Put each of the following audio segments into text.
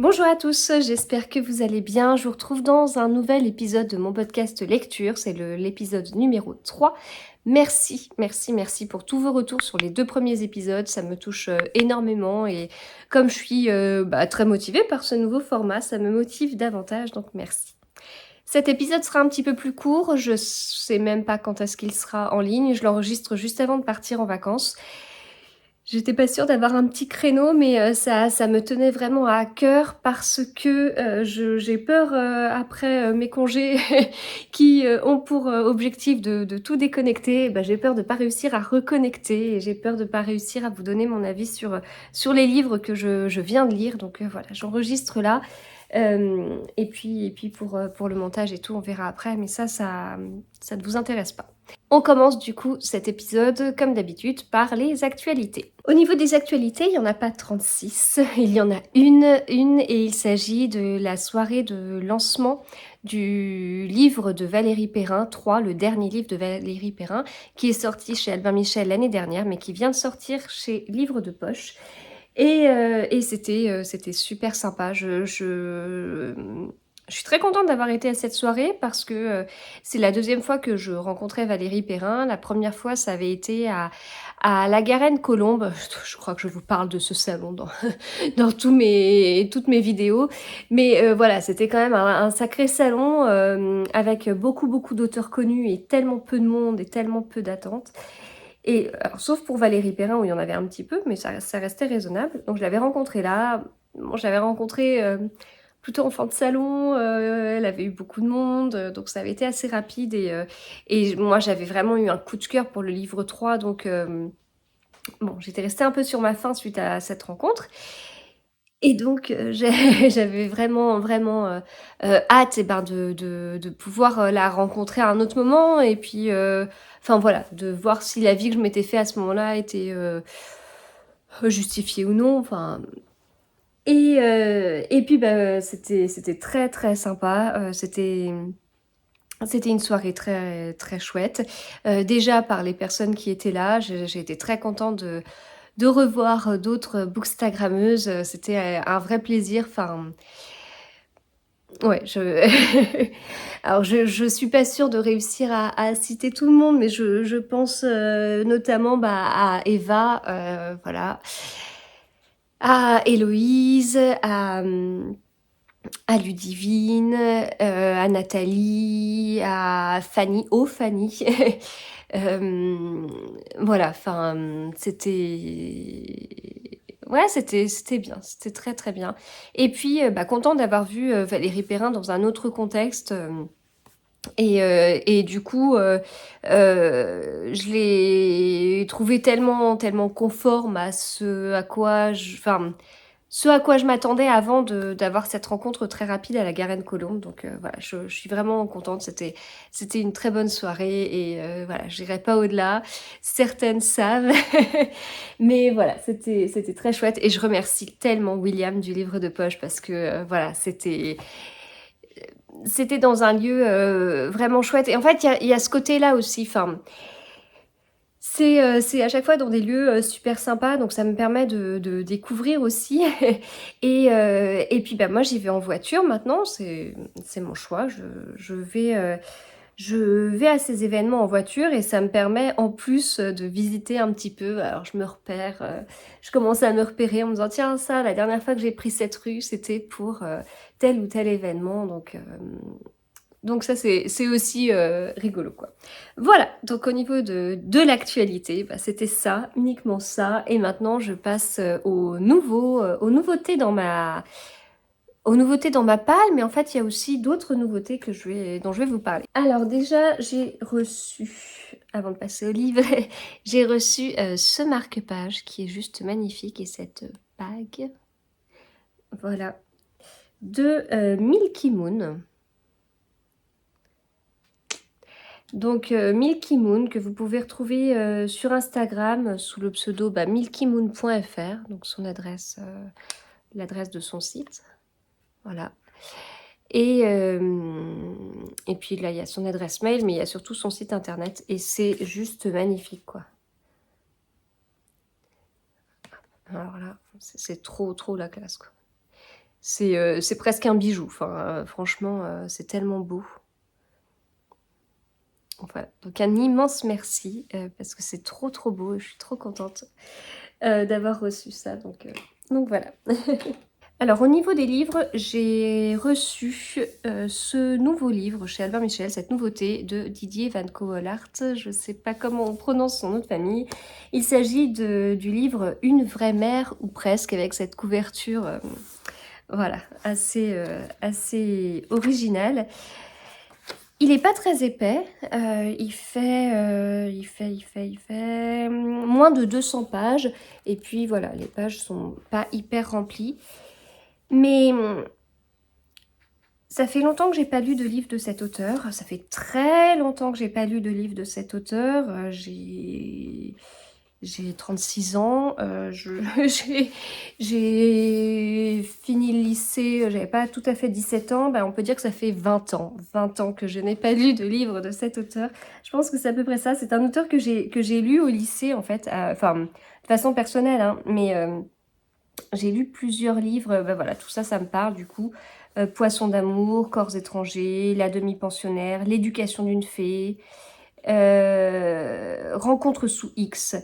Bonjour à tous, j'espère que vous allez bien. Je vous retrouve dans un nouvel épisode de mon podcast lecture, c'est l'épisode numéro 3. Merci pour tous vos retours sur les 2 premiers épisodes, ça me touche énormément et comme je suis très motivée par ce nouveau format, ça me motive davantage, donc merci. Cet épisode sera un petit peu plus court, je sais même pas quand est-ce qu'il sera en ligne, je l'enregistre juste avant de partir en vacances. J'étais pas sûre d'avoir un petit créneau, mais ça me tenait vraiment à cœur parce que j'ai peur après mes congés qui ont pour objectif de tout déconnecter. Bah, j'ai peur de pas réussir à reconnecter et j'ai peur de pas réussir à vous donner mon avis sur les livres que je viens de lire. Donc voilà, j'enregistre là. Et puis pour le montage et tout, on verra après, mais ça ne vous intéresse pas. On commence du coup cet épisode, comme d'habitude, par les actualités. Au niveau des actualités, il n'y en a pas 36, il y en a une et il s'agit de la soirée de lancement du livre de Valérie Perrin, 3, le dernier livre de Valérie Perrin, qui est sorti chez Albin Michel l'année dernière, mais qui vient de sortir chez Livre de Poche. Et c'était super sympa. Je suis très contente d'avoir été à cette soirée parce que c'est la deuxième fois que je rencontrais Valérie Perrin. La première fois, ça avait été à la Garenne-Colombe. Je crois que je vous parle de ce salon dans, dans toutes mes vidéos. Mais voilà, c'était quand même un sacré salon avec beaucoup d'auteurs connus et tellement peu de monde et tellement peu d'attentes. Et alors, sauf pour Valérie Perrin où il y en avait un petit peu, mais ça restait raisonnable. Donc je l'avais rencontrée là. Bon, je l'avais rencontrée plutôt en fin de salon. Elle avait eu beaucoup de monde, donc ça avait été assez rapide. Et moi, j'avais vraiment eu un coup de cœur pour le livre 3. Donc bon, j'étais restée un peu sur ma faim suite à cette rencontre. Et donc j'avais vraiment hâte de pouvoir la rencontrer à un autre moment et puis enfin voilà, de voir si la vie que je m'étais fait à ce moment-là était justifiée ou non. Enfin, et puis c'était très sympa. C'était une soirée très chouette. Déjà par les personnes qui étaient là, j'ai été très contente de revoir d'autres bookstagrammeuses. C'était un vrai plaisir. Enfin, ouais, alors je suis pas sûre de réussir à citer tout le monde, mais je pense notamment à Eva, voilà, à Héloïse, à Ludivine, à Nathalie, à Fanny, Fanny. Euh, voilà, enfin, c'était bien, c'était très bien. Et puis, contente d'avoir vu Valérie Perrin dans un autre contexte. Et du coup, je l'ai trouvé tellement conforme à ce à quoi je m'attendais avant d'avoir cette rencontre très rapide à la Garenne-Colombe. Donc voilà, je suis vraiment contente. C'était une très bonne soirée et voilà, j'irai pas au-delà. Certaines savent, mais voilà, c'était très chouette. Et je remercie tellement William du livre de poche parce que voilà, c'était dans un lieu vraiment chouette. Et en fait, il y a ce côté-là aussi. Enfin, c'est à chaque fois dans des lieux super sympas, donc ça me permet de découvrir aussi. Et puis moi, j'y vais en voiture maintenant, c'est mon choix. Je vais à ces événements en voiture et ça me permet en plus de visiter un petit peu. Alors je me repère, je commence à me repérer en me disant tiens ça, la dernière fois que j'ai pris cette rue, c'était pour tel ou tel événement. Donc ça c'est aussi rigolo quoi. Voilà, donc au niveau de l'actualité, c'était ça, uniquement ça. Et maintenant je passe aux nouveautés aux nouveautés dans ma palle, mais en fait, il y a aussi d'autres nouveautés dont je vais vous parler. Alors déjà, j'ai reçu, avant de passer au livre, j'ai reçu ce marque-page qui est juste magnifique et cette bague, voilà, de Milky Moon. Donc Milky Moon que vous pouvez retrouver sur Instagram sous le pseudo milkymoon.fr, donc son adresse, l'adresse de son site, voilà. Et puis là, il y a son adresse mail, mais il y a surtout son site internet. Et c'est juste magnifique, quoi. Alors là, c'est trop la classe, quoi. C'est presque un bijou. Enfin, franchement, c'est tellement beau. Voilà, donc un immense merci, parce que c'est trop, trop beau et je suis trop contente, d'avoir reçu ça donc voilà. Alors au niveau des livres, j'ai reçu, ce nouveau livre chez Albin Michel, cette nouveauté de Didier Van Coolaert. Je ne sais pas comment on prononce son nom de famille. Il s'agit du livre Une vraie mère ou presque, avec cette couverture, voilà, assez originale. Il est pas très épais, il fait moins de 200 pages et puis voilà, les pages sont pas hyper remplies. Mais ça fait longtemps que j'ai pas lu de livre de cet auteur. Ça fait très longtemps que j'ai pas lu de livre de cet auteur. J'ai 36 ans. J'ai fini le lycée, j'avais pas tout à fait 17 ans. Ben, on peut dire que ça fait 20 ans. 20 ans que je n'ai pas lu de livre de cet auteur. Je pense que c'est à peu près ça. C'est un auteur que j'ai lu au lycée, en fait. Enfin, de façon personnelle, hein, mais j'ai lu plusieurs livres. Ben voilà, tout ça, ça me parle du coup. Poisson d'amour, Corps étrangers, La demi-pensionnaire, L'éducation d'une fée, Rencontre sous X.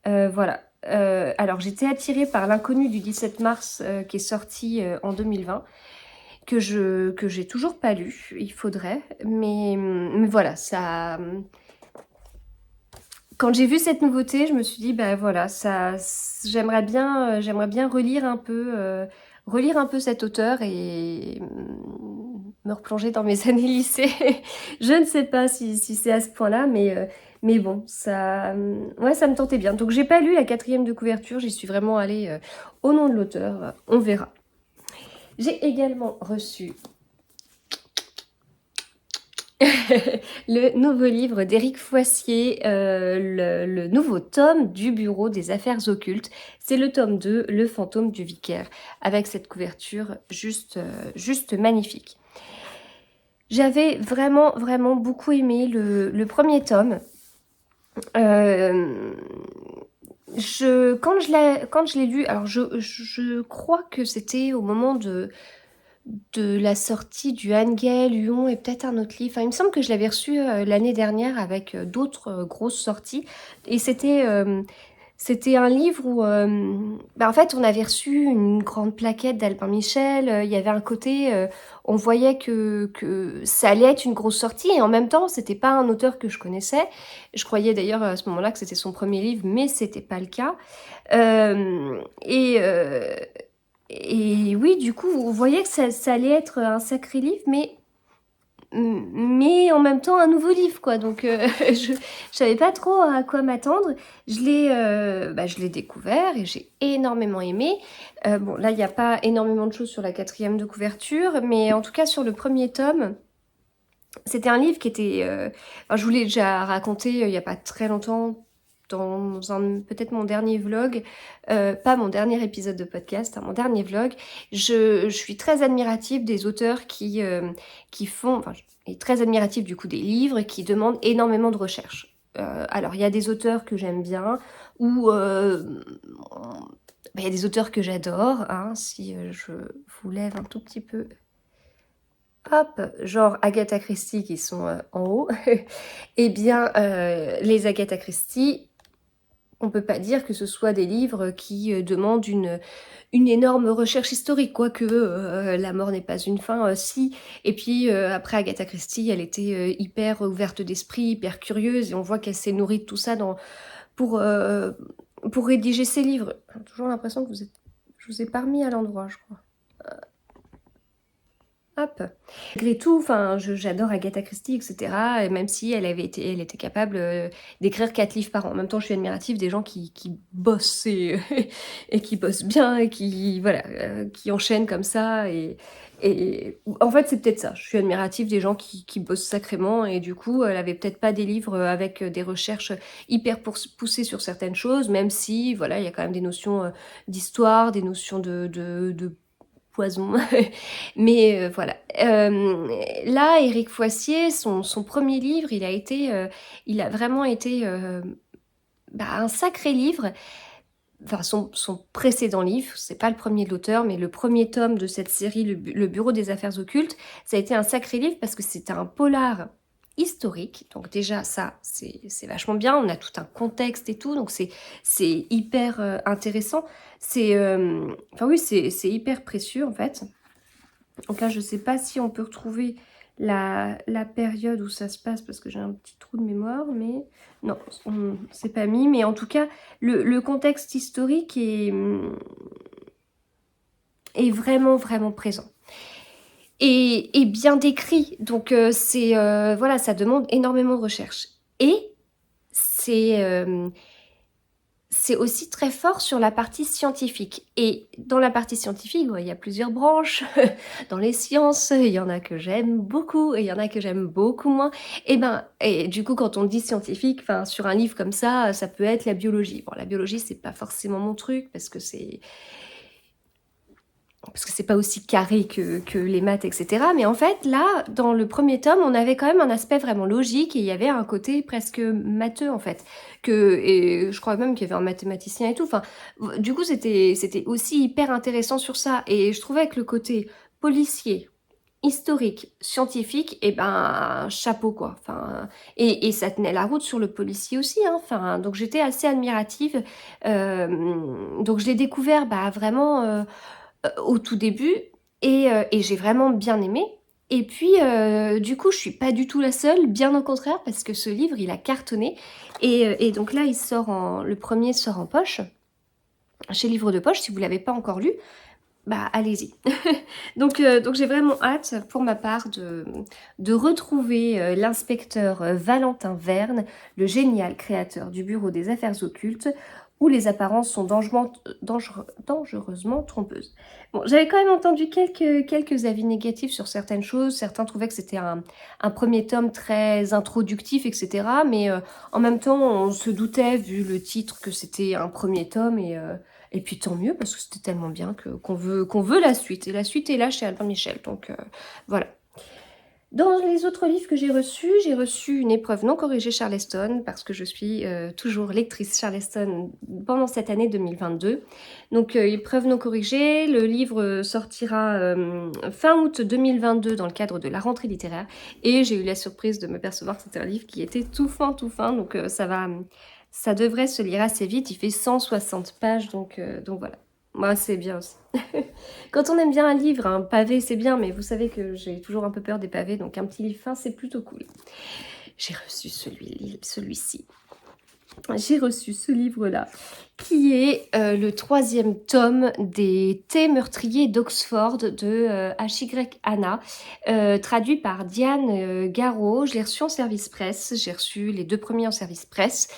Voilà. Alors j'étais attirée par L'inconnu du 17 mars qui est sorti en 2020, que j'ai toujours pas lu, il faudrait, mais voilà, ça. Quand j'ai vu cette nouveauté, je me suis dit, bah voilà, ça, j'aimerais bien relire un peu cet auteur et me replonger dans mes années lycée. Je ne sais pas si c'est à ce point-là, mais bon, ça, ouais, ça me tentait bien. Donc j'ai pas lu la 4e de couverture, j'y suis vraiment allée au nom de l'auteur, on verra. J'ai également reçu le nouveau livre d'Éric Foissier, le nouveau tome du Bureau des Affaires Occultes. C'est le tome 2, Le fantôme du vicaire, avec cette couverture juste magnifique. J'avais vraiment, vraiment beaucoup aimé le premier tome. Quand je l'ai lu, alors je crois que c'était au moment de la sortie du Angel, Lyon et peut-être un autre livre. Enfin, il me semble que je l'avais reçu l'année dernière avec d'autres grosses sorties. Et c'était un livre où, en fait, on avait reçu une grande plaquette d'Albin Michel. Il y avait un côté, on voyait que ça allait être une grosse sortie. Et en même temps, c'était pas un auteur que je connaissais. Je croyais d'ailleurs à ce moment-là que c'était son premier livre, mais c'était pas le cas. Euh, et, euh, et oui, du coup, vous voyez que ça allait être un sacré livre, mais en même temps un nouveau livre, quoi. Donc, je savais pas trop à quoi m'attendre. Je l'ai découvert et j'ai énormément aimé. Bon, là, il n'y a pas énormément de choses sur la 4e de couverture, mais en tout cas, sur le premier tome, c'était un livre qui était... je vous l'ai déjà raconté il n'y a pas très longtemps, dans peut-être mon dernier vlog, pas mon dernier épisode de podcast, hein, mon dernier vlog. Je suis très admirative des auteurs qui font, et très admirative du coup des livres qui demandent énormément de recherche. Alors il y a des auteurs que j'aime bien, ou il y a des auteurs que j'adore, hein, si je vous lève un tout petit peu. Hop, genre Agatha Christie qui sont en haut, eh bien les Agatha Christie, on peut pas dire que ce soit des livres qui demandent une énorme recherche historique, quoique La mort n'est pas une fin, si. Et puis après Agatha Christie, elle était hyper ouverte d'esprit, hyper curieuse, et on voit qu'elle s'est nourrie de tout ça pour, euh, pour rédiger ses livres. J'ai toujours l'impression que je vous ai pas remis à l'endroit, je crois. Hop. Malgré tout, enfin, j'adore Agatha Christie, etc. Et même si elle était capable d'écrire 4 livres par an. En même temps, je suis admirative des gens qui bossent et qui bossent bien et qui, voilà, qui enchaînent comme ça. Et en fait, c'est peut-être ça. Je suis admirative des gens qui bossent sacrément. Et du coup, elle avait peut-être pas des livres avec des recherches hyper poussées sur certaines choses, même si, voilà, il y a quand même des notions d'histoire, des notions de poison. Mais voilà. Là, Éric Foissier, son premier livre, il a vraiment été un sacré livre. enfin son précédent livre, c'est pas le premier de l'auteur, mais le premier tome de cette série, Le Bureau des affaires occultes, ça a été un sacré livre parce que c'est un polar historique. Donc déjà ça, c'est vachement bien, on a tout un contexte et tout, donc c'est hyper, intéressant. Enfin oui, c'est hyper précieux en fait. Donc là, je sais pas si on peut retrouver la période où ça se passe parce que j'ai un petit trou de mémoire, mais non, on s'est pas mis. Mais en tout cas, le contexte historique est vraiment, vraiment présent. Et bien décrit. Donc voilà, ça demande énormément de recherche. Et c'est aussi très fort sur la partie scientifique. Et dans la partie scientifique, il y a plusieurs branches. Dans les sciences, il y en a que j'aime beaucoup et il y en a que j'aime beaucoup moins. Et du coup, quand on dit scientifique, enfin, sur un livre comme ça peut être la biologie. Bon, la biologie, c'est pas forcément mon truc parce que c'est pas aussi carré que les maths, etc. Mais en fait, là, dans le premier tome, on avait quand même un aspect vraiment logique et il y avait un côté presque matheux, en fait. Et je crois même qu'il y avait un mathématicien et tout. Enfin, du coup, c'était aussi hyper intéressant sur ça. Et je trouvais que le côté policier, historique, scientifique, et ben, chapeau, quoi. Enfin, et ça tenait la route sur le policier aussi, hein. Enfin, donc j'étais assez admirative. Donc je l'ai découvert, vraiment... au tout début et j'ai vraiment bien aimé. Et puis, du coup, je suis pas du tout la seule, bien au contraire, parce que ce livre, il a cartonné. Et donc là, le premier sort en poche, chez Livre de Poche, si vous l'avez pas encore lu, allez-y. Donc j'ai vraiment hâte, pour ma part, de retrouver l'inspecteur Valentin Verne, le génial créateur du Bureau des affaires occultes, où les apparences sont dangereusement trompeuses. Bon, j'avais quand même entendu quelques avis négatifs sur certaines choses. Certains trouvaient que c'était un premier tome très introductif, etc. Mais en même temps, on se doutait, vu le titre, que c'était un premier tome et puis tant mieux, parce que c'était tellement bien qu'on veut la suite. Et la suite est là chez Albin Michel, donc voilà. Dans les autres livres que j'ai reçu une épreuve non corrigée Charleston, parce que je suis toujours lectrice Charleston pendant cette année 2022. Donc épreuve non corrigée, le livre sortira fin août 2022 dans le cadre de la rentrée littéraire. Et j'ai eu la surprise de me percevoir que c'était un livre qui était tout fin, donc ça devrait se lire assez vite. Il fait 160 pages, donc voilà. Moi, c'est bien aussi. Quand on aime bien un livre, un pavé, c'est bien, mais vous savez que j'ai toujours un peu peur des pavés, donc un petit livre fin, c'est plutôt cool. J'ai reçu celui-ci. J'ai reçu ce livre-là, qui est le 3e tome des Thés meurtriers d'Oxford de H.Y. Anna, traduit par Diane Garot. Je l'ai reçu en service presse, j'ai reçu les 2 premiers en service presse.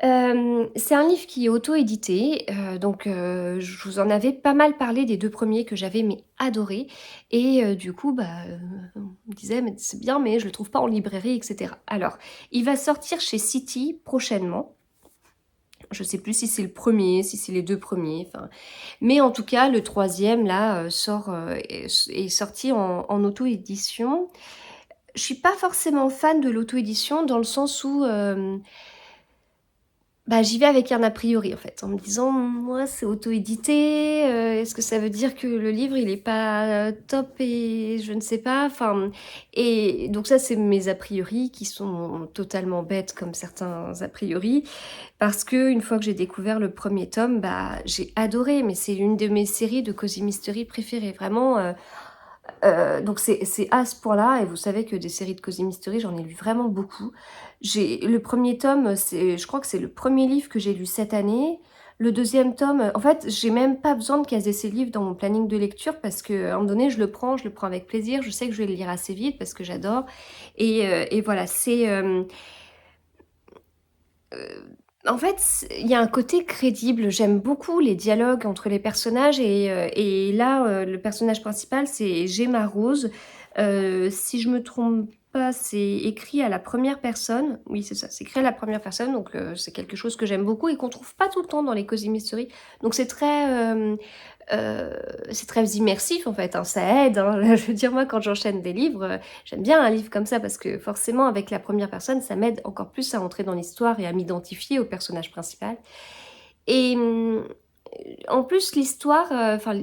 C'est un livre qui est auto-édité, donc je vous en avais pas mal parlé des 2 premiers que j'avais adorés et du coup, on me disait: «Mais c'est bien, mais je le trouve pas en librairie» et cetera. Alors, il va sortir chez City prochainement. Je sais plus si c'est le premier, si c'est les 2 premiers, enfin, mais en tout cas, le 3e là, est sorti en auto-édition. Je suis pas forcément fan de l'auto-édition dans le sens où, j'y vais avec un a priori en fait, en me disant: «Moi c'est auto-édité, est-ce que ça veut dire que le livre il est pas top et je ne sais pas?» Enfin, et donc ça c'est mes a priori qui sont totalement bêtes comme certains a priori. Parce qu'une fois que j'ai découvert le premier tome, j'ai adoré, mais c'est une de mes séries de cosy mystery préférées. Vraiment, donc c'est à ce point-là, et vous savez que des séries de cosy mystery, j'en ai lu vraiment beaucoup. Le premier tome, je crois que c'est le premier livre que j'ai lu cette année. Le deuxième tome, en fait, j'ai même pas besoin de caser ces livres dans mon planning de lecture parce qu'à un moment donné, je le prends avec plaisir. Je sais que je vais le lire assez vite parce que j'adore. Et voilà, en fait, il y a un côté crédible. J'aime beaucoup les dialogues entre les personnages et là, le personnage principal, c'est Gemma Rose. Si je me trompe pas, c'est écrit à la première personne. Oui, c'est ça, c'est écrit à la première personne, donc c'est quelque chose que j'aime beaucoup et qu'on trouve pas tout le temps dans les cosy mystery. Donc c'est très immersif en fait, hein, ça aide, hein. Je veux dire, moi quand j'enchaîne des livres, j'aime bien un livre comme ça parce que forcément avec la première personne, ça m'aide encore plus à entrer dans l'histoire et à m'identifier au personnage principal. et en plus l'histoire, enfin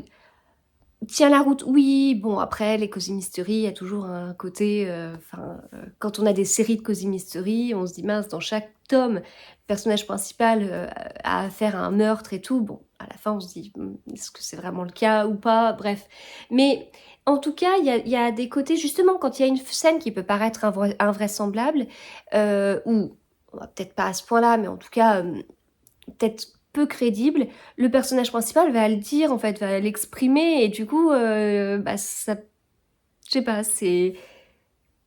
tient la route, oui, bon après les Cozy Mystery, il y a toujours un côté, enfin, quand on a des séries de Cozy Mystery, on se dit: «Mince, dans chaque tome, le personnage principal, a affaire à un meurtre et tout». Bon, à la fin on se dit: Est-ce que c'est vraiment le cas ou pas?» Bref. Mais en tout cas, il y a des côtés justement quand il y a une scène qui peut paraître invraisemblable, ou peut-être pas à ce point-là, mais en tout cas, peut-être peu crédible, le personnage principal va le dire en fait, va l'exprimer et du coup, bah, ça je sais pas, c'est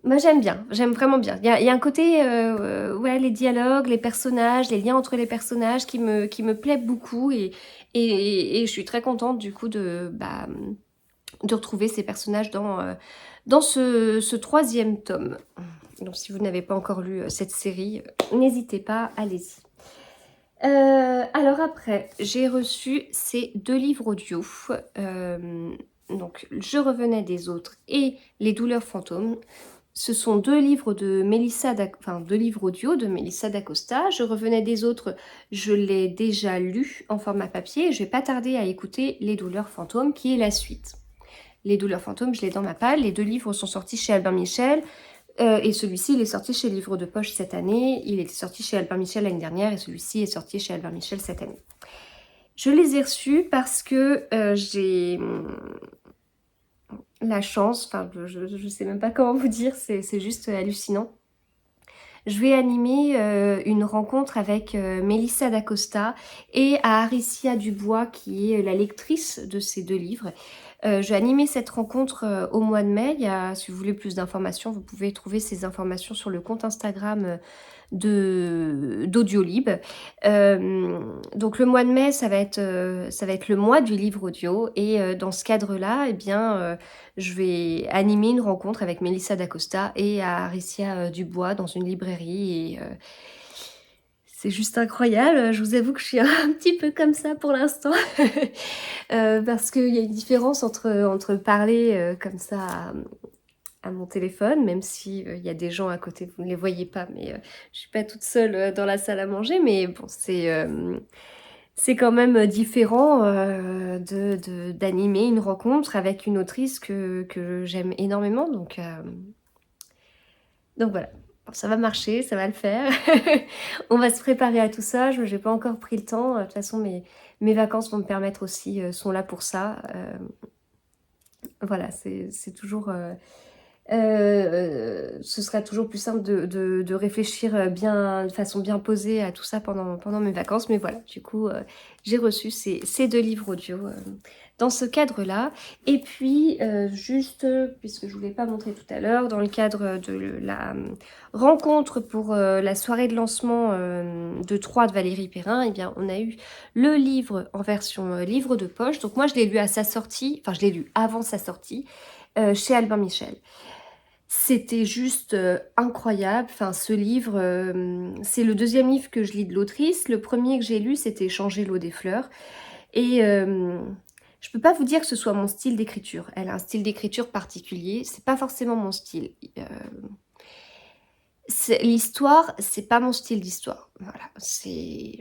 moi j'aime bien, j'aime vraiment bien. Il y a un côté, ouais, les dialogues, les personnages, les liens entre les personnages qui me plaît beaucoup et je suis très contente du coup de retrouver ces personnages dans ce 3e tome. Donc si vous n'avez pas encore lu, cette série, n'hésitez pas, allez-y. Alors après, j'ai reçu ces 2 livres audio, donc Je revenais des autres et Les douleurs fantômes. Ce sont 2 livres de Mélissa enfin 2 livres audio de Mélissa Dacosta. Je revenais des autres, je l'ai déjà lu en format papier. Je vais pas tarder à écouter Les douleurs fantômes qui est la suite. Les douleurs fantômes, je l'ai dans ma palle. Les 2 livres sont sortis chez Albin Michel. Et celui-ci, il est sorti chez Livre de Poche cette année. Il était sorti chez Albin Michel l'année dernière et celui-ci est sorti chez Albin Michel cette année. Je les ai reçus parce que j'ai la chance, enfin je sais même pas comment vous dire, c'est juste hallucinant. Je vais animer une rencontre avec Mélissa Dacosta et Aricia Dubois qui est la lectrice de ces 2 livres. Je vais animer cette rencontre au mois de mai. Si vous voulez plus d'informations, vous pouvez trouver ces informations sur le compte Instagram d'Audiolib. Donc le mois de mai, ça va être le mois du livre audio et dans ce cadre-là, eh bien, je vais animer une rencontre avec Mélissa Dacosta et Aricia Dubois dans une librairie et c'est juste incroyable. Je vous avoue que je suis un petit peu comme ça pour l'instant. Parce qu'il y a une différence entre parler comme ça à mon téléphone, même si il y a des gens à côté, vous ne les voyez pas, mais je suis pas toute seule dans la salle à manger, mais bon, c'est quand même différent d'animer une rencontre avec une autrice que j'aime énormément, donc voilà. Bon, ça va marcher, ça va le faire. On va se préparer à tout ça. Je n'ai pas encore pris le temps. De toute façon, mes vacances vont me permettre aussi, sont là pour ça. Voilà, c'est toujours... ce sera toujours plus simple de réfléchir bien, de façon bien posée à tout ça pendant mes vacances. Mais voilà, du coup, j'ai reçu ces 2 livres audio dans ce cadre-là. Et puis, juste, puisque je ne vous l'ai pas montré tout à l'heure, dans le cadre de la rencontre pour la soirée de lancement de 3 de Valérie Perrin, eh bien, on a eu le livre en version livre de poche. Donc moi, je l'ai lu à sa sortie, enfin, je l'ai lu avant sa sortie, chez Albin Michel. C'était juste incroyable. Enfin, ce livre, c'est le 2e livre que je lis de l'autrice. Le premier que j'ai lu, c'était Changer l'eau des fleurs. Et je peux pas vous dire que ce soit mon style d'écriture. Elle a un style d'écriture particulier. C'est pas forcément mon style. L'histoire, c'est pas mon style d'histoire. Voilà, c'est...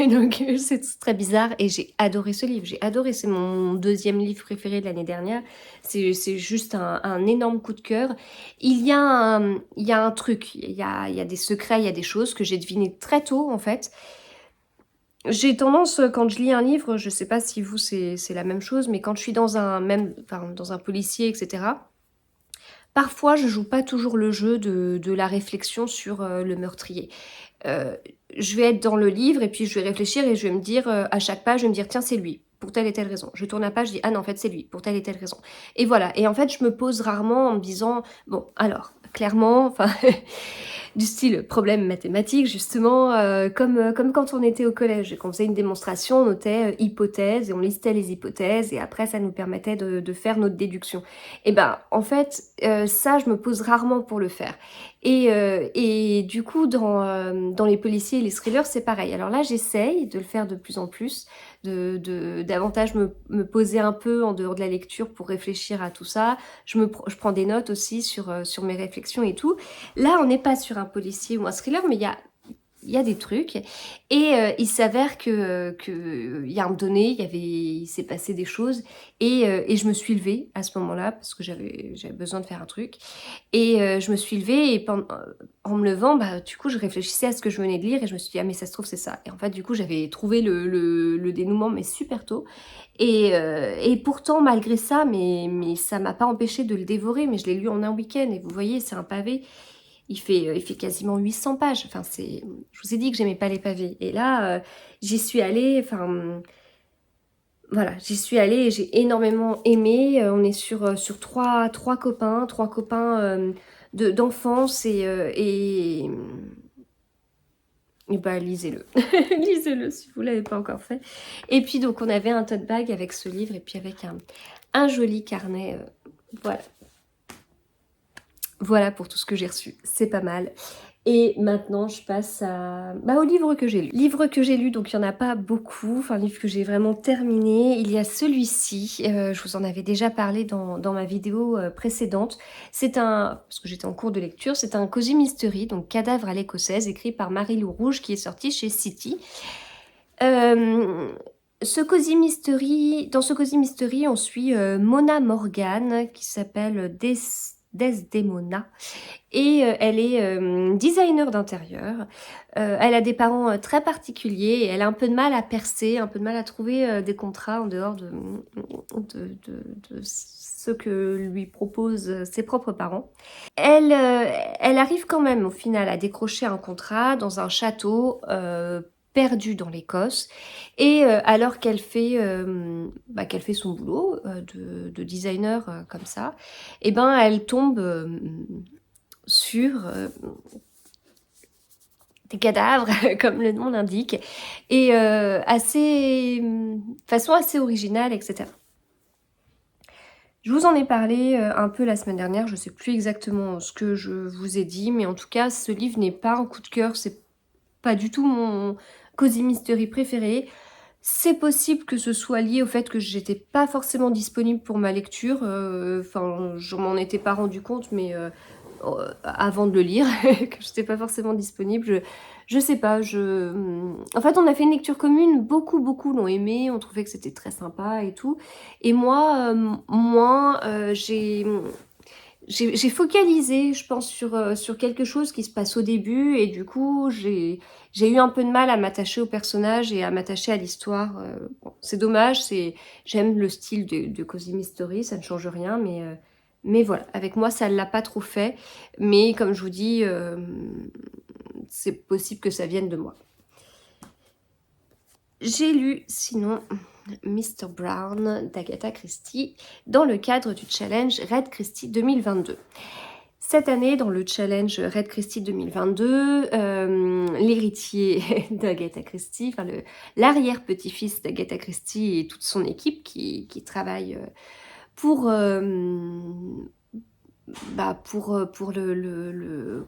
Donc c'est très bizarre et j'ai adoré ce livre, j'ai adoré, c'est mon 2e livre préféré de l'année dernière, c'est juste un énorme coup de cœur. Il y a un truc, il y a des secrets, il y a des choses que j'ai devinées très tôt en fait. J'ai tendance, quand je lis un livre, je sais pas si vous c'est la même chose, mais quand je suis dans un policier, etc., parfois je joue pas toujours le jeu de la réflexion sur le meurtrier. Je vais être dans le livre et puis je vais réfléchir et je vais me dire, à chaque page, je vais me dire: «Tiens, c'est lui, pour telle et telle raison». Je tourne la page, je dis: «Ah non, en fait, c'est lui, pour telle et telle raison». Et voilà, et en fait, je me pose rarement en me disant: «Bon, alors, clairement», enfin, du style problème mathématique justement, comme quand on était au collège et qu'on faisait une démonstration, on notait hypothèse et on listait les hypothèses et après ça nous permettait de faire notre déduction. Et ben en fait, ça je me pose rarement pour le faire. Et du coup dans les policiers et les thrillers c'est pareil. Alors là j'essaye de le faire de plus en plus, de davantage me poser un peu en dehors de la lecture pour réfléchir à tout ça. Je prends des notes aussi sur mes réflexions et tout. Là, on n'est pas sur un policier ou un thriller, mais il y a il y a des trucs et il s'avère il y a un moment donné, il s'est passé des choses et je me suis levée à ce moment-là parce que j'avais besoin de faire un truc et je me suis levée et en me levant, bah, du coup, je réfléchissais à ce que je venais de lire et je me suis dit: «Ah mais ça se trouve, c'est ça» et en fait, du coup, j'avais trouvé le dénouement, mais super tôt et pourtant, malgré ça, mais ça m'a pas empêché de le dévorer, mais je l'ai lu en un week-end et vous voyez, c'est un pavé, il fait quasiment 800 pages. Enfin, c'est je vous ai dit que j'aimais pas les pavés et là, j'y suis allée, enfin, voilà, j'y suis allée et j'ai énormément aimé. On est sur trois copains, de d'enfance et bah, lisez-le. Lisez-le si vous l'avez pas encore fait et puis donc on avait un tote bag avec ce livre et puis avec un joli carnet, voilà. Voilà pour tout ce que j'ai reçu, c'est pas mal. Et maintenant, je passe au livre que j'ai lu. Livre que j'ai lu, donc il y en a pas beaucoup, enfin livre que j'ai vraiment terminé. Il y a celui-ci, je vous en avais déjà parlé dans ma vidéo précédente. Parce que j'étais en cours de lecture, c'est un cosy mystery, donc Cadavre à l'écossaise, écrit par Marie-Lou Rouge, qui est sorti chez City. Dans ce cosy mystery, on suit Mona Morgan, qui s'appelle Desdemona et elle est designer d'intérieur. Elle a des parents très particuliers et elle a un peu de mal à percer, un peu de mal à trouver des contrats en dehors de ce que lui proposent ses propres parents. Elle, elle arrive quand même au final à décrocher un contrat dans un château perdu dans l'Écosse et alors qu'elle fait son boulot de designer comme ça, et ben elle tombe sur des cadavres, comme le nom l'indique, et façon assez originale, etc. Je vous en ai parlé un peu la semaine dernière, je ne sais plus exactement ce que je vous ai dit, mais en tout cas, ce livre n'est pas un coup de cœur, c'est pas du tout mon cosy mystery préféré. C'est possible que ce soit lié au fait que j'étais pas forcément disponible pour ma lecture, enfin, je m'en étais pas rendu compte, mais avant de le lire, que je n'étais pas forcément disponible. Je sais pas, en fait, on a fait une lecture commune, beaucoup l'ont aimé, on trouvait que c'était très sympa et tout. Et moi, moins, j'ai focalisé, je pense, sur quelque chose qui se passe au début et du coup, j'ai eu un peu de mal à m'attacher au personnage et à m'attacher à l'histoire. Bon, c'est dommage, j'aime le style de Cosy Mystery, ça ne change rien, mais voilà, avec moi, ça ne l'a pas trop fait. Mais comme je vous dis, c'est possible que ça vienne de moi. J'ai lu, sinon, Mr. Brown d'Agatha Christie dans le cadre du challenge Red Christie 2022. Cette année, dans le challenge Red Christie 2022, l'héritier d'Agatha Christie, enfin l'arrière-petit-fils d'Agatha Christie et toute son équipe qui travaille pour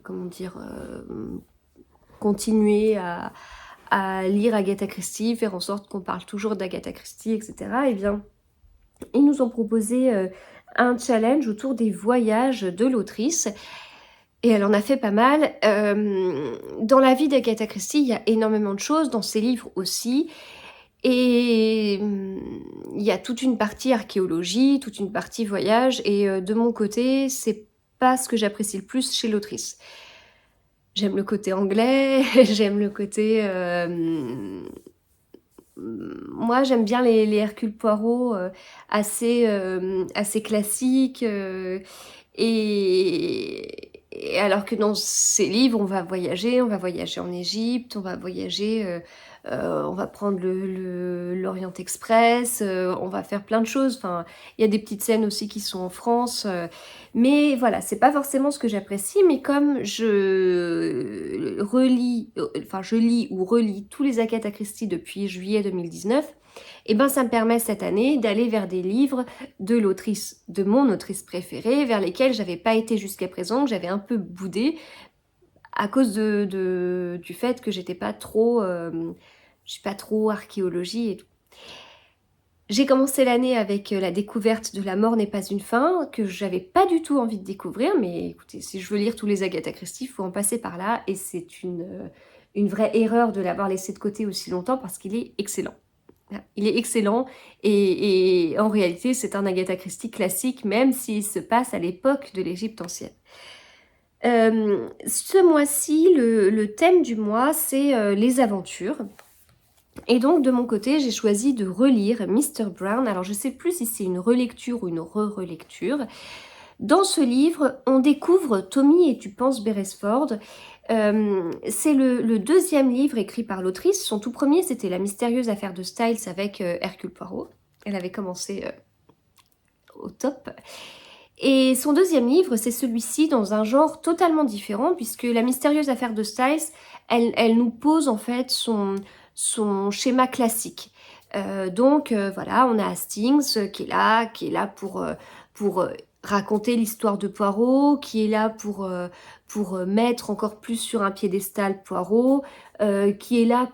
comment dire, continuer à lire Agatha Christie, faire en sorte qu'on parle toujours d'Agatha Christie, etc. Eh bien, ils nous ont proposé un challenge autour des voyages de l'autrice. Et elle en a fait pas mal. Dans la vie d'Agatha Christie, il y a énormément de choses, dans ses livres aussi. Et il y a toute une partie archéologie, toute une partie voyage. Et de mon côté, c'est pas ce que j'apprécie le plus chez l'autrice. J'aime le côté anglais, j'aime le côté... moi, j'aime bien les Hercule Poirot assez classiques. Et alors que dans ces livres, on va voyager en Égypte, on va prendre l'Orient Express, on va faire plein de choses. Enfin, il y a des petites scènes aussi qui sont en France. Mais voilà, c'est pas forcément ce que j'apprécie, mais comme je lis ou relis tous les Agatha Christie depuis juillet 2019, et ben ça me permet cette année d'aller vers des livres de mon autrice préférée, vers lesquels j'avais pas été jusqu'à présent, que j'avais un peu boudé à cause du fait que j'étais pas trop, je suis pas trop archéologie et tout. J'ai commencé l'année avec la découverte de La mort n'est pas une fin, que j'avais pas du tout envie de découvrir, mais écoutez, si je veux lire tous les Agatha Christie, il faut en passer par là, et c'est une vraie erreur de l'avoir laissé de côté aussi longtemps parce qu'il est excellent. Il est excellent et en réalité c'est un Agatha Christie classique même s'il se passe à l'époque de l'Égypte ancienne. Ce mois-ci, le thème du mois c'est les aventures. Et donc de mon côté j'ai choisi de relire Mr. Brown. Alors je sais plus si c'est une relecture ou une re-relecture. Dans ce livre, on découvre Tommy et tu penses Beresford. C'est le deuxième livre écrit par l'autrice. Son tout premier, c'était La mystérieuse affaire de Styles avec Hercule Poirot. Elle avait commencé au top. Et son deuxième livre, c'est celui-ci dans un genre totalement différent, puisque La mystérieuse affaire de Styles, elle nous pose en fait son schéma classique. Donc voilà, on a Hastings qui est là pour raconter l'histoire de Poirot, qui est là pour mettre encore plus sur un piédestal Poirot, qui est là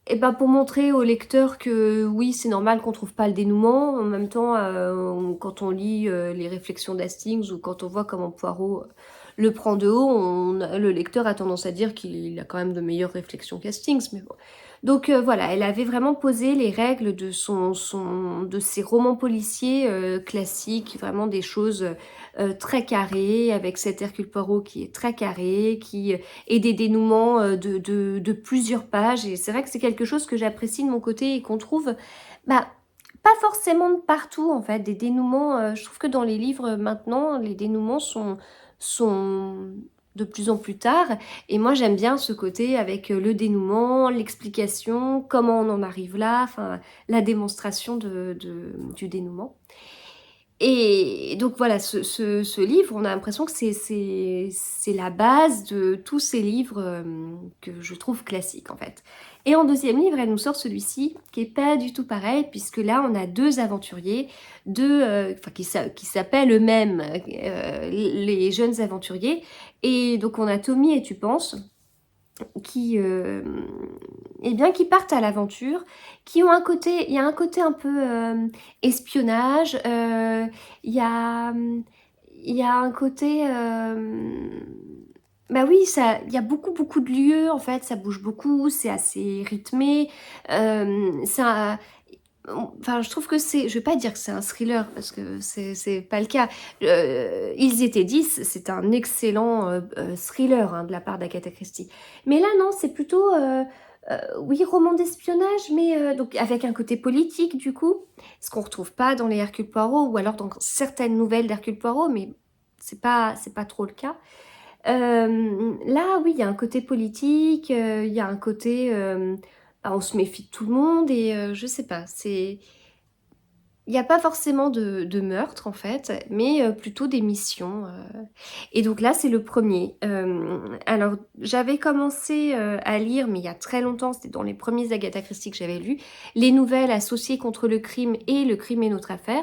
et ben pour montrer au lecteur que oui, c'est normal qu'on trouve pas le dénouement. En même temps, quand on lit les réflexions d'Hastings ou quand on voit comment Poirot le prend de haut, le lecteur a tendance à dire qu'il a quand même de meilleures réflexions qu'Hastings. Mais bon. Donc voilà, elle avait vraiment posé les règles de de ses romans policiers classiques, vraiment des choses très carrées, avec cet Hercule Poirot qui est très carré, et des dénouements de plusieurs pages. Et c'est vrai que c'est quelque chose que j'apprécie de mon côté et qu'on trouve bah, pas forcément de partout en fait. Des dénouements, je trouve que dans les livres maintenant, les dénouements sont de plus en plus tard. Et moi j'aime bien ce côté avec le dénouement, l'explication, comment on en arrive là, enfin la démonstration du dénouement. Et donc voilà, ce livre, on a l'impression que c'est la base de tous ces livres que je trouve classiques en fait. Et en deuxième livre, elle nous sort celui-ci, qui est pas du tout pareil, puisque là on a deux aventuriers, qui s'appellent eux-mêmes les jeunes aventuriers. Et donc on a Tommy et tu penses, qui, qui partent à l'aventure, qui ont il y a un côté un peu espionnage, il y a un côté, bah oui, il y a beaucoup de lieux en fait, ça bouge beaucoup, c'est assez rythmé, ça, enfin, je trouve que je vais pas dire que c'est un thriller parce que c'est pas le cas. Ils étaient 10, c'est un excellent thriller hein, de la part d'Agatha Christie. Mais là, non, c'est plutôt, oui, roman d'espionnage, mais donc avec un côté politique du coup, ce qu'on retrouve pas dans les Hercule Poirot ou alors dans certaines nouvelles d'Hercule Poirot, mais c'est pas trop le cas. Là, oui, il y a un côté politique, il y a un côté, on se méfie de tout le monde et je sais pas, il n'y a pas forcément de meurtre en fait, mais plutôt des missions. Et donc là, c'est le premier. Alors, j'avais commencé à lire, mais il y a très longtemps, c'était dans les premiers Agatha Christie que j'avais lus, les nouvelles associées contre le crime et Le crime est notre affaire,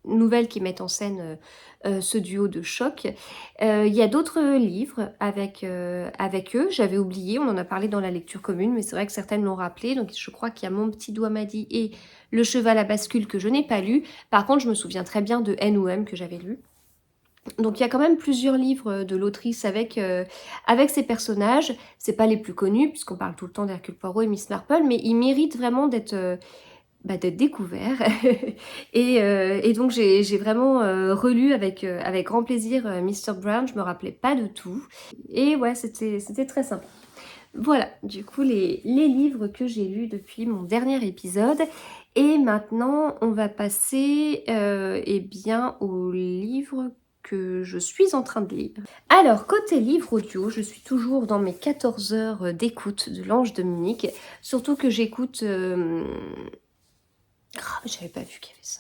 nouvelles qui mettent en scène ce duo de choc. Il y a d'autres livres avec eux, j'avais oublié, on en a parlé dans la lecture commune, mais c'est vrai que certaines l'ont rappelé, donc je crois qu'il y a Mon petit doigt m'a dit et Le cheval à bascule que je n'ai pas lu. Par contre, je me souviens très bien de N ou M que j'avais lu. Donc il y a quand même plusieurs livres de l'autrice avec ces personnages. C'est pas les plus connus, puisqu'on parle tout le temps d'Hercule Poirot et Miss Marple, mais ils méritent vraiment d'être découvert et donc j'ai vraiment relu avec grand plaisir Mr. Brown, je me rappelais pas de tout et ouais c'était très sympa. Voilà, du coup les livres que j'ai lus depuis mon dernier épisode et maintenant on va passer aux livres que je suis en train de lire. Alors, côté livre audio, je suis toujours dans mes 14 heures d'écoute de l'Ange de Munich, surtout que j'écoute j'avais pas vu qu'il y avait ça.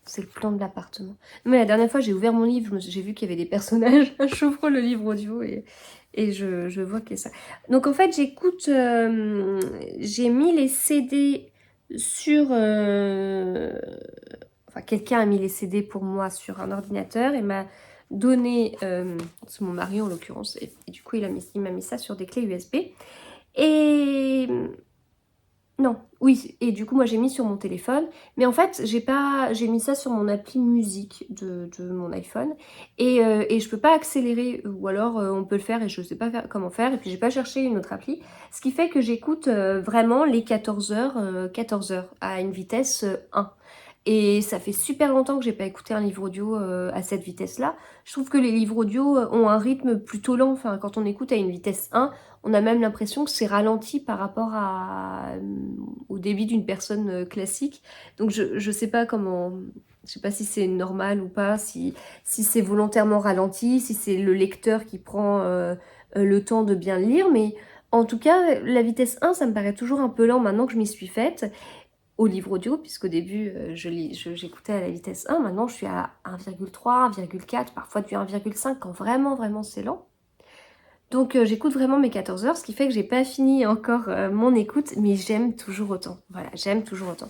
C'est le plan de l'appartement. Mais la dernière fois, j'ai ouvert mon livre, j'ai vu qu'il y avait des personnages. J'ouvre le livre audio et je vois qu'il y a ça. Donc en fait, j'écoute... j'ai mis les CD sur... Enfin, quelqu'un a mis les CD pour moi sur un ordinateur et m'a donné... c'est mon mari en l'occurrence. Et du coup, il m'a mis ça sur des clés USB. Et... Non, Oui et du coup, moi, j'ai mis sur mon téléphone, mais en fait, j'ai mis ça sur mon appli musique de mon iPhone et je peux pas accélérer ou alors, on peut le faire et je sais pas faire comment faire et puis j'ai pas cherché une autre appli. Ce qui fait que j'écoute, vraiment les 14 heures à une vitesse, 1 et ça fait super longtemps que j'ai pas écouté un livre audio, à cette vitesse-là. Je trouve que les livres audio, ont un rythme plutôt lent, enfin, quand on écoute à une vitesse 1, on a même l'impression que c'est ralenti par rapport au débit d'une personne classique. Donc je sais pas comment, je sais pas si c'est normal ou pas, si c'est volontairement ralenti, si c'est le lecteur qui prend le temps de bien le lire, mais en tout cas, la vitesse 1, ça me paraît toujours un peu lent maintenant que je m'y suis faite au livre audio, puisqu'au début, j'écoutais à la vitesse 1, maintenant je suis à 1,3, 1,4, parfois du 1,5 quand vraiment, vraiment c'est lent. Donc j'écoute vraiment mes 14 heures, ce qui fait que j'ai pas fini encore mon écoute, mais j'aime toujours autant. Voilà, j'aime toujours autant.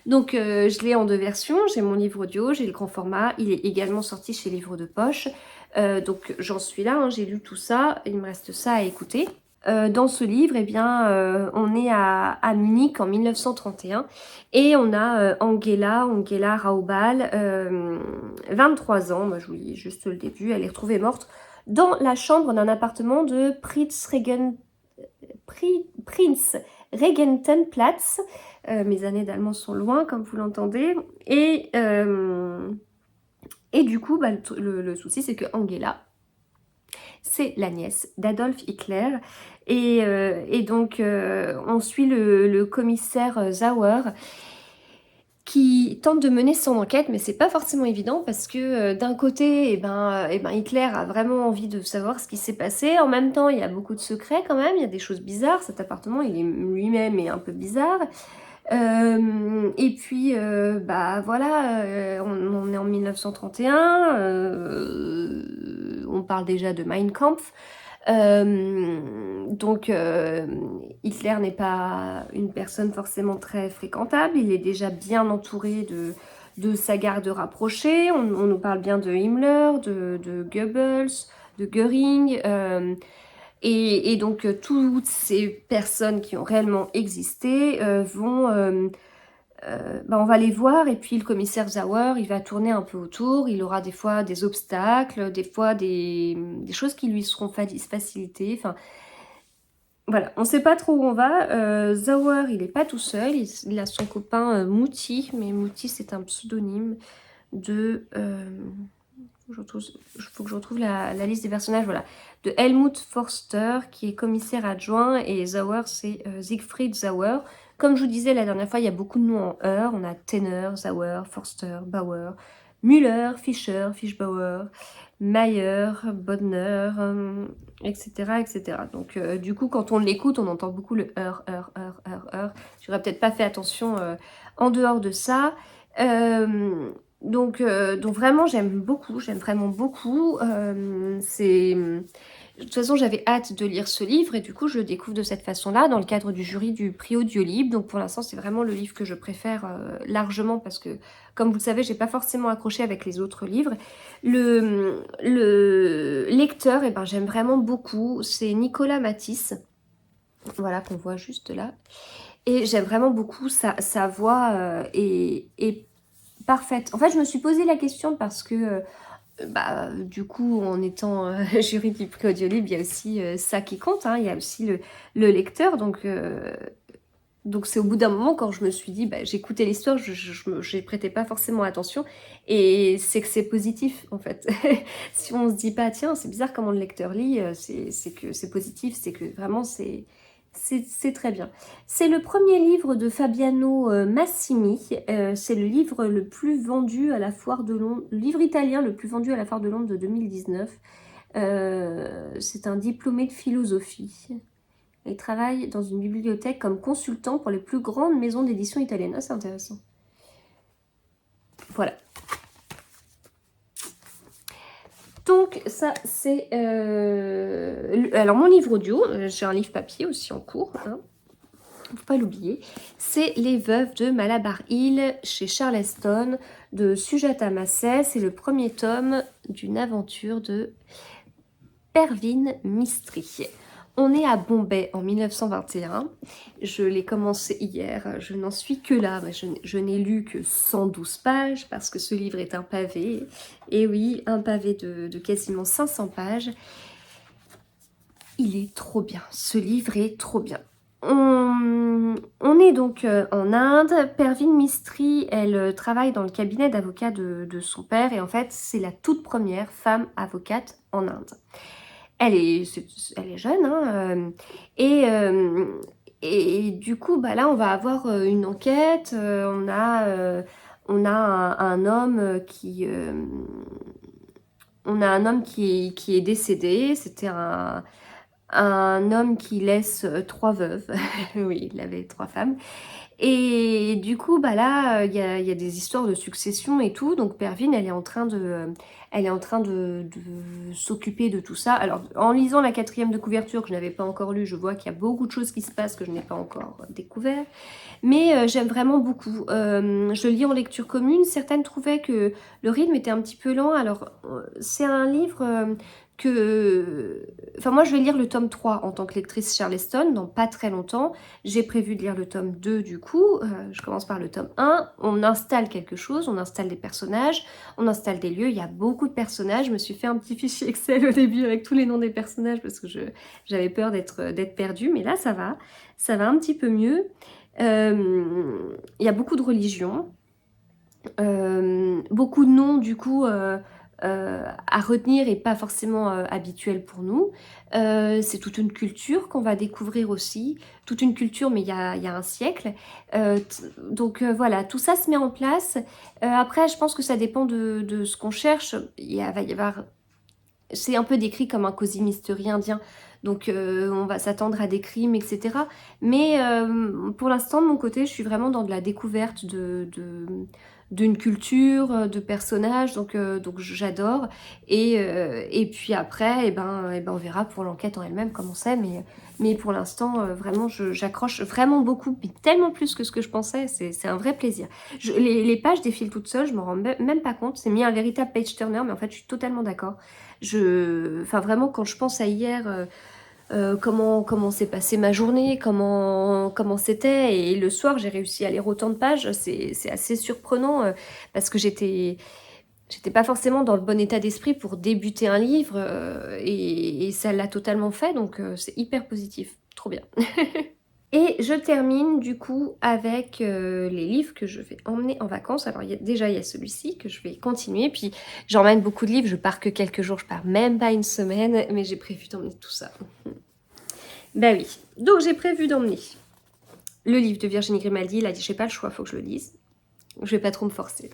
Donc je l'ai en 2 versions, j'ai mon livre audio, j'ai le grand format, il est également sorti chez Livre de Poche. Donc j'en suis là, hein, j'ai lu tout ça, il me reste ça à écouter. Dans ce livre, eh bien, on est à Munich en 1931 et on a Angela Raubal, 23 ans, moi je vous lis juste le début, elle est retrouvée morte dans la chambre d'un appartement de Prinz Regentenplatz. Mes années d'allemand sont loin, comme vous l'entendez. Et du coup, bah, le souci, c'est que Angela, c'est la nièce d'Adolf Hitler. Et donc, on suit le commissaire Sauer qui tente de mener son enquête, mais c'est pas forcément évident parce que d'un côté, Hitler a vraiment envie de savoir ce qui s'est passé. En même temps, il y a beaucoup de secrets quand même, il y a des choses bizarres. Cet appartement, il est lui-même est un peu bizarre. Et puis, bah voilà, on est en 1931, on parle déjà de Mein Kampf. Donc Hitler n'est pas une personne forcément très fréquentable, il est déjà bien entouré de sa garde rapprochée, on nous parle bien de Himmler, de Goebbels, de Göring, et donc toutes ces personnes qui ont réellement existé on va les voir et puis le commissaire Sauer, il va tourner un peu autour, il aura des fois des obstacles, des fois des choses qui lui seront facilitées, enfin voilà, on sait pas trop où on va. Sauer, il est pas tout seul, il a son copain Mouti, mais Mouti c'est un pseudonyme de... faut que je retrouve la liste des personnages, voilà. De Helmut Forster, qui est commissaire adjoint, et Sauer, c'est Siegfried Sauer. Comme je vous disais la dernière fois, il y a beaucoup de noms en heure. On a Tenner, Sauer, Forster, Bauer, Müller, Fischer, Fischbauer, Mayer, Bodner, etc., etc. Donc, du coup, quand on l'écoute, on entend beaucoup le heure. J'aurais peut-être pas fait attention en dehors de ça. Donc vraiment j'aime vraiment beaucoup. De toute façon j'avais hâte de lire ce livre et du coup je le découvre de cette façon-là dans le cadre du jury du prix Audiolib. Donc pour l'instant c'est vraiment le livre que je préfère largement parce que comme vous le savez j'ai pas forcément accroché avec les autres livres. Le lecteur, eh ben, j'aime vraiment beaucoup, c'est Nicolas Matisse, voilà qu'on voit juste là. Et j'aime vraiment beaucoup sa voix est parfaite. En fait, je me suis posé la question parce que, du coup, en étant jury du prix Audiolib, il y a aussi ça qui compte, hein, il y a aussi le lecteur. Donc c'est au bout d'un moment, quand je me suis dit, j'écoutais l'histoire, j'ai prêté pas forcément attention. Et c'est que c'est positif, en fait. Si on se dit pas, tiens, c'est bizarre comment le lecteur lit, c'est que c'est positif, c'est que vraiment c'est très bien. C'est le premier livre de Fabiano Massimi. C'est le livre le plus vendu à la foire de Londres, le livre italien le plus vendu à la foire de Londres de 2019. C'est un diplômé de philosophie. Il travaille dans une bibliothèque comme consultant pour les plus grandes maisons d'édition italiennes. Ah, c'est intéressant. Voilà. Donc ça c'est... Alors mon livre audio, j'ai un livre papier aussi en cours, hein. Faut pas l'oublier, c'est Les Veuves de Malabar Hill chez Charleston de Sujata Massey. C'est le premier tome d'une aventure de Pervin Mistry. On est à Bombay en 1921. Je l'ai commencé hier. Je n'en suis que là. Mais je n'ai lu que 112 pages parce que ce livre est un pavé. Et oui, un pavé de quasiment 500 pages. Il est trop bien. Ce livre est trop bien. On est donc en Inde. Pervin Mistry, elle travaille dans le cabinet d'avocat de son père. Et en fait, c'est la toute première femme avocate en Inde. Elle est jeune, hein, et du coup, bah là, on va avoir une enquête. On a un homme qui est décédé. C'était un homme qui laisse 3 veuves. Oui, il avait 3 femmes. Et du coup, bah là, il y a des histoires de succession et tout. Donc Pervine, elle est en train de s'occuper de tout ça. Alors, en lisant la 4e de couverture que je n'avais pas encore lue, je vois qu'il y a beaucoup de choses qui se passent que je n'ai pas encore découvert. Mais j'aime vraiment beaucoup. Je le lis en lecture commune. Certaines trouvaient que le rythme était un petit peu lent. Alors, c'est un livre Enfin, moi, je vais lire le tome 3 en tant que lectrice Charleston dans pas très longtemps. J'ai prévu de lire le tome 2 du coup. Je commence par le tome 1. On installe quelque chose, on installe des personnages, on installe des lieux. Il y a beaucoup de personnages. Je me suis fait un petit fichier Excel au début avec tous les noms des personnages parce que j'avais peur d'être perdue. Mais là, ça va. Ça va un petit peu mieux. Il y a beaucoup de religions. Beaucoup de noms du coup à retenir et pas forcément habituels pour nous. C'est toute une culture qu'on va découvrir aussi, toute une culture mais il y a un siècle. Donc voilà, tout ça se met en place. Après je pense que ça dépend de ce qu'on cherche. Va y avoir... C'est un peu décrit comme un cosy mystery indien. Donc on va s'attendre à des crimes, etc. Mais pour l'instant, de mon côté, je suis vraiment dans de la découverte d'une culture, de personnages, donc j'adore. Et puis après, on verra pour l'enquête en elle-même comment c'est. Mais pour l'instant, vraiment, j'accroche vraiment beaucoup, mais tellement plus que ce que je pensais. C'est un vrai plaisir. Les pages défilent toutes seules, je m'en rends même pas compte. C'est mis un véritable page-turner, mais en fait, je suis totalement d'accord. Enfin, vraiment, quand je pense à hier... comment s'est passée ma journée, comment c'était. Et le soir, j'ai réussi à lire autant de pages. C'est assez surprenant parce que j'étais pas forcément dans le bon état d'esprit pour débuter un livre et ça l'a totalement fait. Donc c'est hyper positif. Trop bien. Et je termine du coup avec les livres que je vais emmener en vacances. Alors déjà il y a celui-ci que je vais continuer. Puis j'emmène beaucoup de livres, je pars que quelques jours, je pars même pas une semaine. Mais j'ai prévu d'emmener tout ça. Ben oui, donc j'ai prévu d'emmener le livre de Virginie Grimaldi. Il a dit j'ai pas le choix, faut que je le lise. Je vais pas trop me forcer.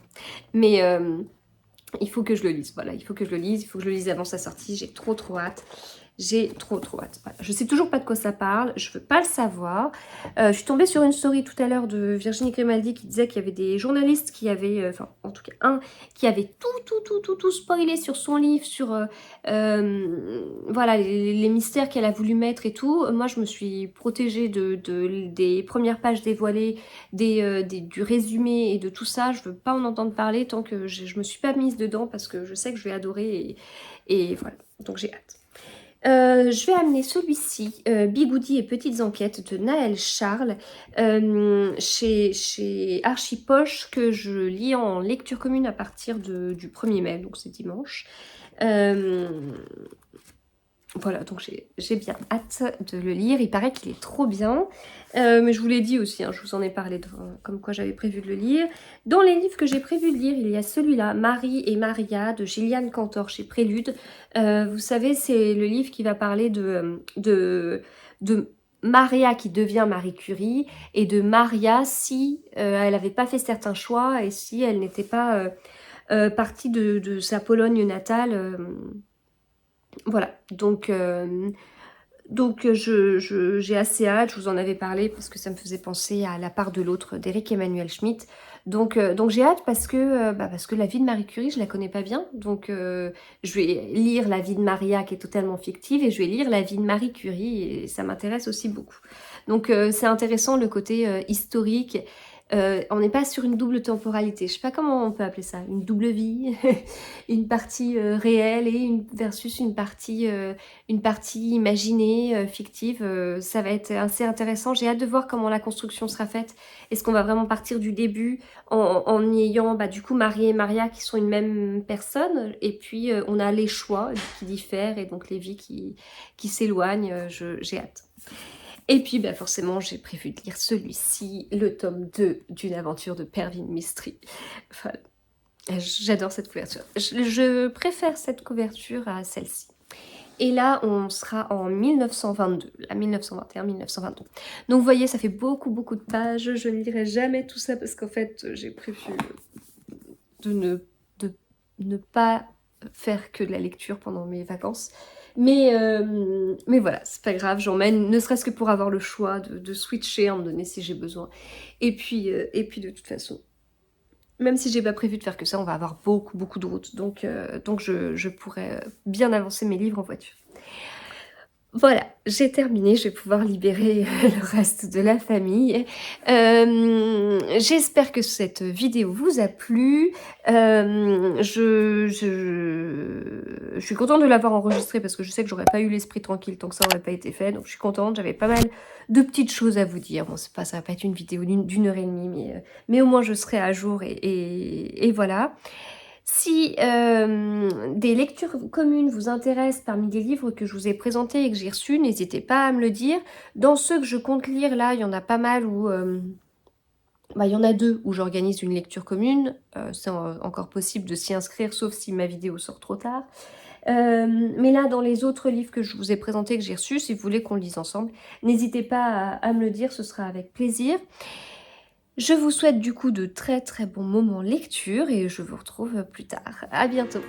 Mais il faut que je le lise, voilà, il faut que je le lise. Il faut que je le lise avant sa sortie, j'ai trop hâte. J'ai trop hâte. Voilà. Je sais toujours pas de quoi ça parle, je veux pas le savoir. Je suis tombée sur une story tout à l'heure de Virginie Grimaldi qui disait qu'il y avait des journalistes qui avaient, enfin en tout cas un, qui avait tout spoilé sur son livre, sur voilà, les mystères qu'elle a voulu mettre et tout. Moi je me suis protégée des premières pages dévoilées, du résumé et de tout ça. Je veux pas en entendre parler tant que je me suis pas mise dedans parce que je sais que je vais adorer et voilà, donc j'ai hâte. Je vais amener celui-ci, Bigoudi et Petites Enquêtes de Naël Charles, chez Archipoche, que je lis en lecture commune à partir du 1er mai, donc c'est dimanche. Voilà, donc j'ai bien hâte de le lire. Il paraît qu'il est trop bien. Mais je vous l'ai dit aussi, hein, je vous en ai parlé, comme quoi j'avais prévu de le lire. Dans les livres que j'ai prévu de lire, il y a celui-là, Marie et Maria, de Gilliane Cantor, chez Prélude. Vous savez, c'est le livre qui va parler de Maria qui devient Marie Curie, et de Maria si elle n'avait pas fait certains choix, et si elle n'était pas partie de sa Pologne natale. Voilà, donc j'ai assez hâte, je vous en avais parlé parce que ça me faisait penser à La part de l'autre d'Éric Emmanuel Schmitt. Donc j'ai hâte parce que la vie de Marie Curie, je la connais pas bien. Donc je vais lire la vie de Maria qui est totalement fictive et je vais lire la vie de Marie Curie et ça m'intéresse aussi beaucoup. Donc c'est intéressant le côté historique. On n'est pas sur une double temporalité. Je sais pas comment on peut appeler ça, une double vie, une partie réelle et versus une partie imaginée, fictive. Ça va être assez intéressant. J'ai hâte de voir comment la construction sera faite. Est-ce qu'on va vraiment partir du début en ayant du coup Marie et Maria qui sont une même personne, et puis on a les choix qui diffèrent et donc les vies qui s'éloignent. J'ai hâte. Et puis forcément j'ai prévu de lire celui-ci, le tome 2 d'une aventure de Pervin Mystery. Enfin, j'adore cette couverture. Je préfère cette couverture à celle-ci. Et là, on sera en 1922, la 1921-1922. Donc vous voyez, ça fait beaucoup de pages. Je ne lirai jamais tout ça parce qu'en fait, j'ai prévu de ne pas faire que de la lecture pendant mes vacances. Mais voilà, c'est pas grave, j'emmène, ne serait-ce que pour avoir le choix de switcher, à un moment donné si j'ai besoin. Et puis de toute façon, même si j'ai pas prévu de faire que ça, on va avoir beaucoup de routes. Donc je pourrais bien avancer mes livres en voiture. Voilà, j'ai terminé, je vais pouvoir libérer le reste de la famille. J'espère que cette vidéo vous a plu. Je suis contente de l'avoir enregistrée parce que je sais que j'aurais pas eu l'esprit tranquille tant que ça aurait pas été fait. Donc je suis contente, j'avais pas mal de petites choses à vous dire. Bon, c'est pas, ça va pas être une vidéo d'une heure et demie, mais au moins je serai à jour et voilà. Si des lectures communes vous intéressent parmi les livres que je vous ai présentés et que j'ai reçus, n'hésitez pas à me le dire. Dans ceux que je compte lire, là, il y en a pas mal où... il y en a 2 où j'organise une lecture commune. C'est encore possible de s'y inscrire, sauf si ma vidéo sort trop tard. Mais là, dans les autres livres que je vous ai présentés, que j'ai reçus, si vous voulez qu'on le lise ensemble, n'hésitez pas à me le dire, ce sera avec plaisir. Je vous souhaite du coup de très bons moments lecture et je vous retrouve plus tard. À bientôt.